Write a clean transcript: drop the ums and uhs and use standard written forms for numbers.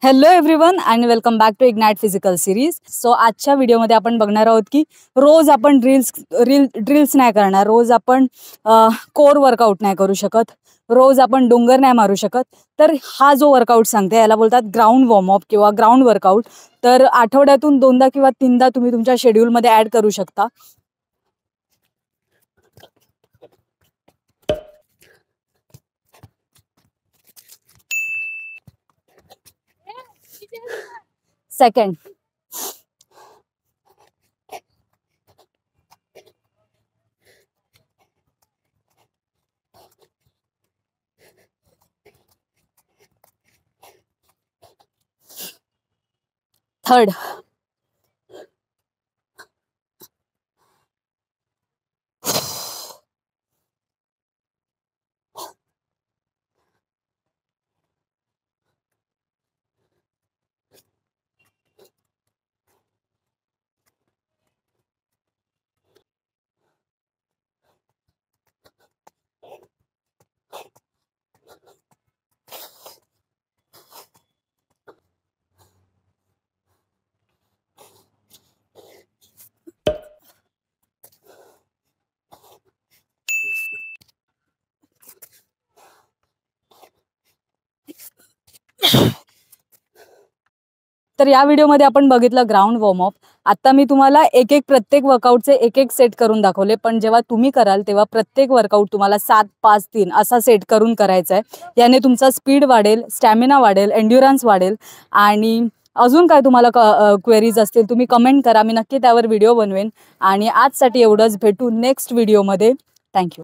Hello everyone and welcome back to Ignite physical series. So आजच्या व्हिडिओमध्ये आपण बघणार आहोत की रोज आपण ड्रिल्स नाही करणार, रोज आपण कोर वर्कआउट नाही करू शकत, रोज आपण डोंगर नाही मारू शकत. तर हा जो वर्कआउट सांगते याला बोलतात ग्राउंड वॉर्मअप किंवा ग्राउंड वर्कआउट. तर आठवड्यातून 2दा किंवा 3दा तुम्ही तुमच्या शेड्यूलमध्ये ॲड करू शकता. सेकंड, थर्ड, तर या व्हिडिओमध्ये आपण बघितलं ग्राउंड वॉर्मअप. आता मी तुम्हाला प्रत्येक वर्कआउटचे एक सेट करून दाखवले, पण जेव्हा तुम्ही कराल तेव्हा प्रत्येक वर्कआउट तुम्हाला 7-5-3 असा सेट करून करायचा आहे. याने तुमचा स्पीड वाढेल, स्टॅमिना वाढेल, एन्ड्युरन्स वाढेल. आणि अजून काय तुम्हाला क्वेरीज असतील तुम्ही कमेंट करा, मी नक्की त्यावर व्हिडिओ बनवेन. आणि आजसाठी एवढंच, भेटू नेक्स्ट व्हिडिओमध्ये. थँक्यू.